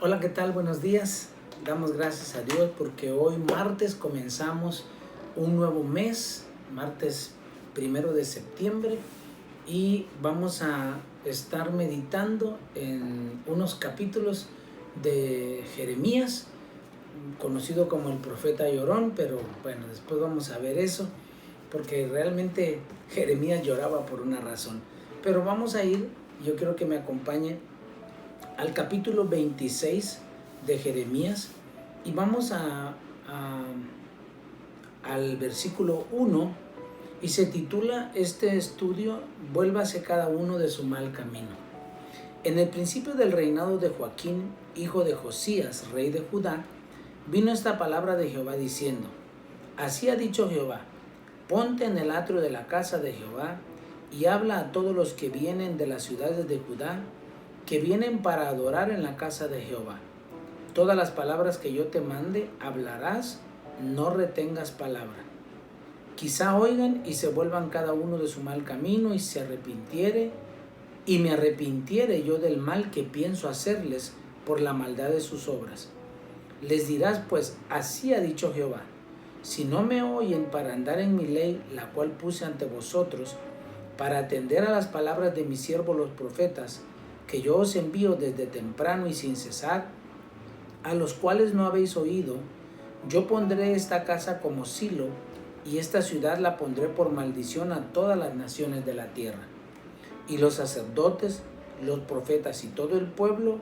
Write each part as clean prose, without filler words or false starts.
Hola, ¿qué tal? Buenos días. Damos gracias a Dios porque hoy martes comenzamos un nuevo mes, martes 1 de septiembre, y vamos a estar meditando en unos capítulos de Jeremías, conocido como el profeta llorón, pero bueno, después vamos a ver eso, porque realmente Jeremías lloraba por una razón. Pero vamos a ir, yo quiero que me acompañe al capítulo 26 de Jeremías y vamos al versículo 1, y se titula este estudio: Vuélvase cada uno de su mal camino. En el principio del reinado de Joaquín, hijo de Josías, rey de Judá, vino esta palabra de Jehová diciendo: Así ha dicho Jehová, ponte en el atrio de la casa de Jehová y habla a todos los que vienen de las ciudades de Judá, que vienen para adorar en la casa de Jehová. Todas las palabras que yo te mande hablarás, no retengas palabra. Quizá oigan y se vuelvan cada uno de su mal camino y me arrepintiere yo del mal que pienso hacerles por la maldad de sus obras. Les dirás pues: así ha dicho Jehová, si no me oyen para andar en mi ley, la cual puse ante vosotros, para atender a las palabras de mis siervos los profetas, que yo os envío desde temprano y sin cesar, a los cuales no habéis oído, yo pondré esta casa como silo, y esta ciudad la pondré por maldición a todas las naciones de la tierra. Y los sacerdotes, los profetas y todo el pueblo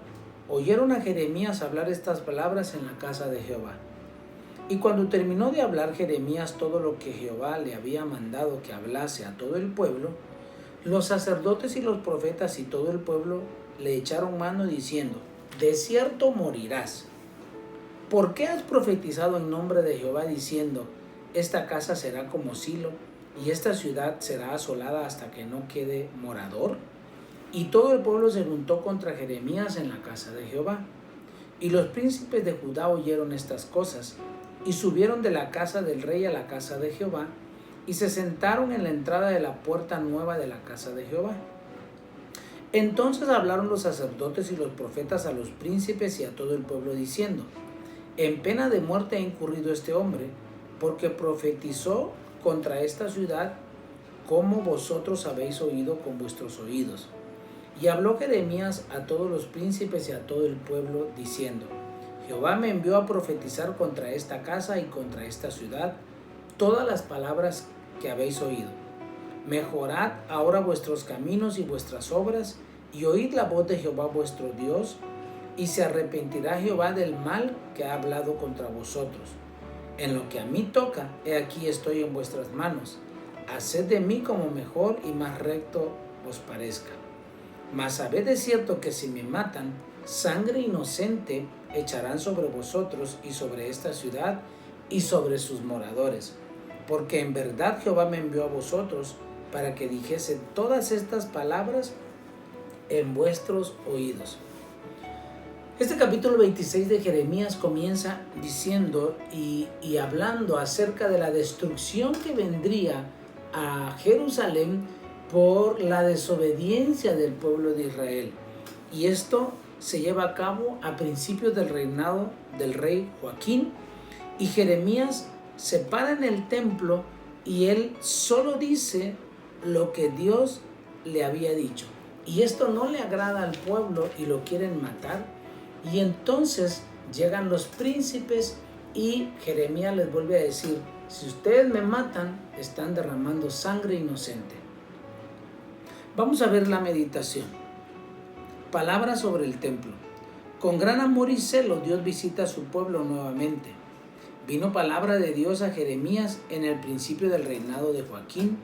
oyeron a Jeremías hablar estas palabras en la casa de Jehová. Y cuando terminó de hablar Jeremías todo lo que Jehová le había mandado que hablase a todo el pueblo, los sacerdotes y los profetas y todo el pueblo le echaron mano diciendo: de cierto morirás. ¿Por qué has profetizado en nombre de Jehová diciendo: esta casa será como Silo, y esta ciudad será asolada hasta que no quede morador? Y todo el pueblo se juntó contra Jeremías en la casa de Jehová. Y los príncipes de Judá oyeron estas cosas, y subieron de la casa del rey a la casa de Jehová, y se sentaron en la entrada de la puerta nueva de la casa de Jehová. Entonces hablaron los sacerdotes y los profetas a los príncipes y a todo el pueblo diciendo: en pena de muerte ha incurrido este hombre, porque profetizó contra esta ciudad, como vosotros habéis oído con vuestros oídos. Y habló Jeremías a todos los príncipes y a todo el pueblo, diciendo: Jehová me envió a profetizar contra esta casa y contra esta ciudad todas las palabras que habéis oído. Mejorad ahora vuestros caminos y vuestras obras, y oíd la voz de Jehová vuestro Dios, y se arrepentirá Jehová del mal que ha hablado contra vosotros. En lo que a mí toca, he aquí estoy en vuestras manos. Haced de mí como mejor y más recto os parezca. Mas sabed de cierto que si me matan, sangre inocente echarán sobre vosotros y sobre esta ciudad y sobre sus moradores. Porque en verdad Jehová me envió a vosotros para que dijese todas estas palabras en vuestros oídos. Este capítulo 26 de Jeremías comienza diciendo y hablando acerca de la destrucción que vendría a Jerusalén por la desobediencia del pueblo de Israel. Y esto se lleva a cabo a principios del reinado del rey Joaquín, y Jeremías se para en el templo y él solo dice lo que Dios le había dicho. Y esto no le agrada al pueblo y lo quieren matar. Y entonces llegan los príncipes y Jeremías les vuelve a decir: si ustedes me matan, están derramando sangre inocente. Vamos a ver la meditación. Palabra sobre el templo. Con gran amor y celo Dios visita a su pueblo nuevamente. Vino palabra de Dios a Jeremías en el principio del reinado de Joaquín,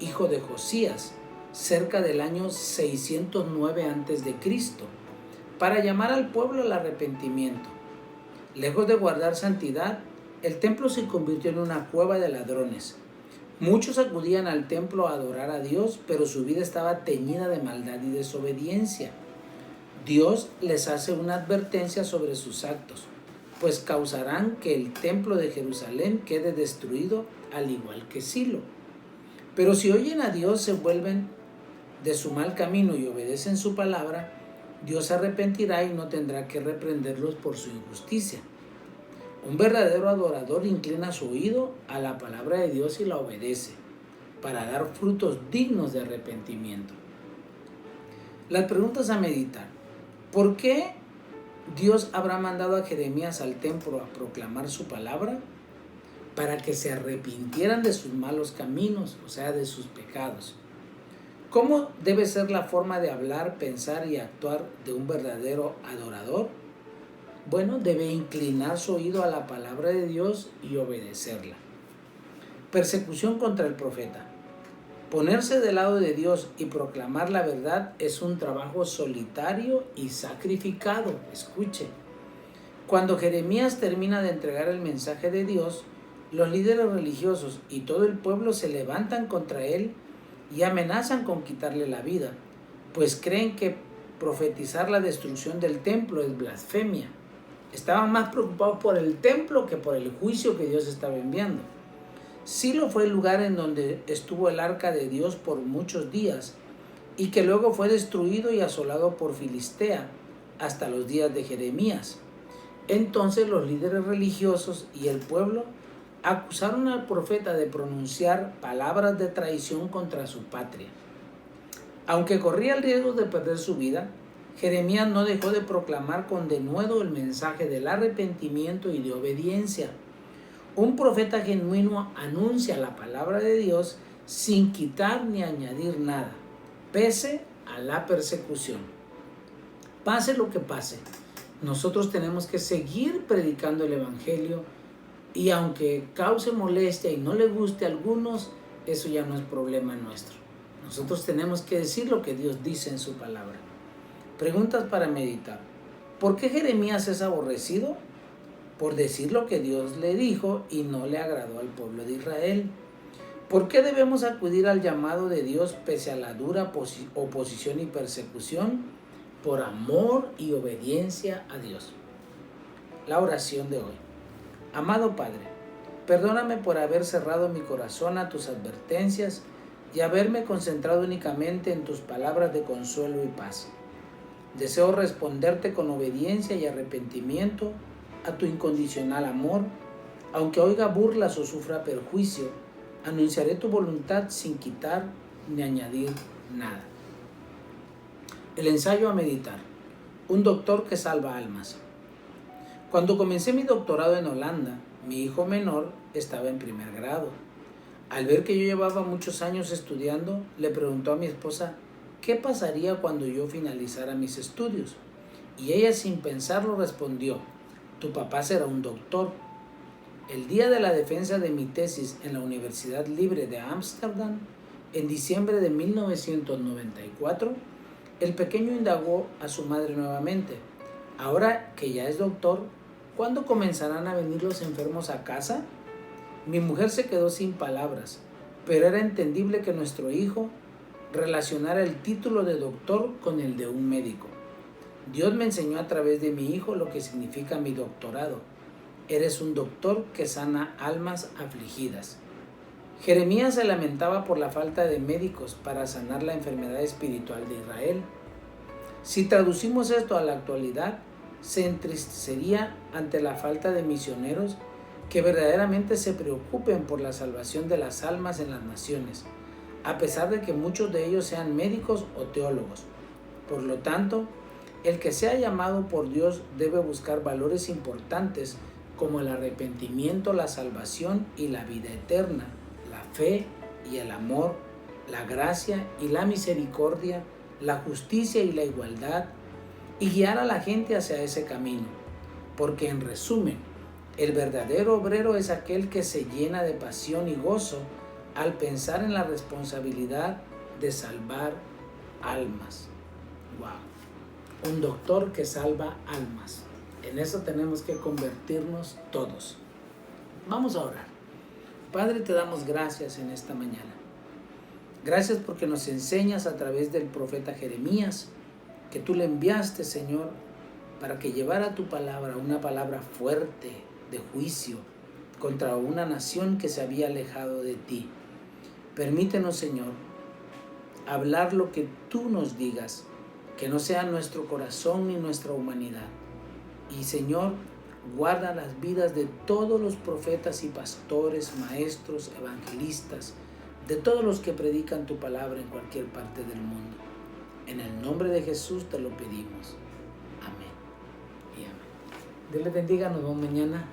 hijo de Josías, cerca del año 609 a.C., para llamar al pueblo al arrepentimiento. Lejos de guardar santidad, el templo se convirtió en una cueva de ladrones. Muchos acudían al templo a adorar a Dios, pero su vida estaba teñida de maldad y desobediencia. Dios les hace una advertencia sobre sus actos, pues causarán que el templo de Jerusalén quede destruido, al igual que Silo. Pero si oyen a Dios, se vuelven de su mal camino y obedecen su palabra, Dios se arrepentirá y no tendrá que reprenderlos por su injusticia. Un verdadero adorador inclina su oído a la palabra de Dios y la obedece, para dar frutos dignos de arrepentimiento. Las preguntas a meditar. ¿Por qué Dios habrá mandado a Jeremías al templo a proclamar su palabra? Para que se arrepintieran de sus malos caminos, o sea, de sus pecados. ¿Cómo debe ser la forma de hablar, pensar y actuar de un verdadero adorador? Bueno, debe inclinar su oído a la palabra de Dios y obedecerla. Persecución contra el profeta. Ponerse del lado de Dios y proclamar la verdad es un trabajo solitario y sacrificado. Escuche. Cuando Jeremías termina de entregar el mensaje de Dios, los líderes religiosos y todo el pueblo se levantan contra él y amenazan con quitarle la vida, pues creen que profetizar la destrucción del templo es blasfemia. Estaban más preocupados por el templo que por el juicio que Dios estaba enviando. Silo fue el lugar en donde estuvo el arca de Dios por muchos días y que luego fue destruido y asolado por Filistea hasta los días de Jeremías. Entonces los líderes religiosos y el pueblo acusaron al profeta de pronunciar palabras de traición contra su patria. Aunque corría el riesgo de perder su vida, Jeremías no dejó de proclamar con denuedo el mensaje del arrepentimiento y de obediencia. Un profeta genuino anuncia la palabra de Dios sin quitar ni añadir nada, pese a la persecución. Pase lo que pase, nosotros tenemos que seguir predicando el Evangelio y aunque cause molestia y no le guste a algunos, eso ya no es problema nuestro. Nosotros tenemos que decir lo que Dios dice en su palabra. Preguntas para meditar. ¿Por qué Jeremías es aborrecido? Por decir lo que Dios le dijo y no le agradó al pueblo de Israel. ¿Por qué debemos acudir al llamado de Dios pese a la dura oposición y persecución? Por amor y obediencia a Dios. La oración de hoy. Amado Padre, perdóname por haber cerrado mi corazón a tus advertencias y haberme concentrado únicamente en tus palabras de consuelo y paz. Deseo responderte con obediencia y arrepentimiento a tu incondicional amor. Aunque oiga burlas o sufra perjuicio, anunciaré tu voluntad sin quitar ni añadir nada. El ensayo a meditar. Un doctor que salva almas. Cuando comencé mi doctorado en Holanda, mi hijo menor estaba en primer grado. Al ver que yo llevaba muchos años estudiando, le preguntó a mi esposa qué pasaría cuando yo finalizara mis estudios. Y ella sin pensarlo respondió: tu papá será un doctor. El día de la defensa de mi tesis en la Universidad Libre de Ámsterdam, en diciembre de 1994, el pequeño indagó a su madre nuevamente: ahora que ya es doctor, ¿cuándo comenzarán a venir los enfermos a casa? Mi mujer se quedó sin palabras, pero era entendible que nuestro hijo relacionara el título de doctor con el de un médico. Dios me enseñó a través de mi hijo lo que significa mi doctorado. Eres un doctor que sana almas afligidas. Jeremías se lamentaba por la falta de médicos para sanar la enfermedad espiritual de Israel. Si traducimos esto a la actualidad, se entristecería ante la falta de misioneros que verdaderamente se preocupen por la salvación de las almas en las naciones, a pesar de que muchos de ellos sean médicos o teólogos. Por lo tanto, el que sea llamado por Dios debe buscar valores importantes como el arrepentimiento, la salvación y la vida eterna, la fe y el amor, la gracia y la misericordia, la justicia y la igualdad, y guiar a la gente hacia ese camino. Porque en resumen, el verdadero obrero es aquel que se llena de pasión y gozo al pensar en la responsabilidad de salvar almas. ¡Wow! Un doctor que salva almas. En eso tenemos que convertirnos todos. Vamos a orar. Padre, te damos gracias en esta mañana. Gracias porque nos enseñas a través del profeta Jeremías que tú le enviaste, Señor, para que llevara tu palabra, una palabra fuerte de juicio contra una nación que se había alejado de ti. Permítenos, Señor, hablar lo que tú nos digas que no sea nuestro corazón ni nuestra humanidad. Y Señor, guarda las vidas de todos los profetas y pastores, maestros, evangelistas, de todos los que predican tu palabra en cualquier parte del mundo. En el nombre de Jesús te lo pedimos. Amén y amén. Dios les bendiga, nos vemos mañana.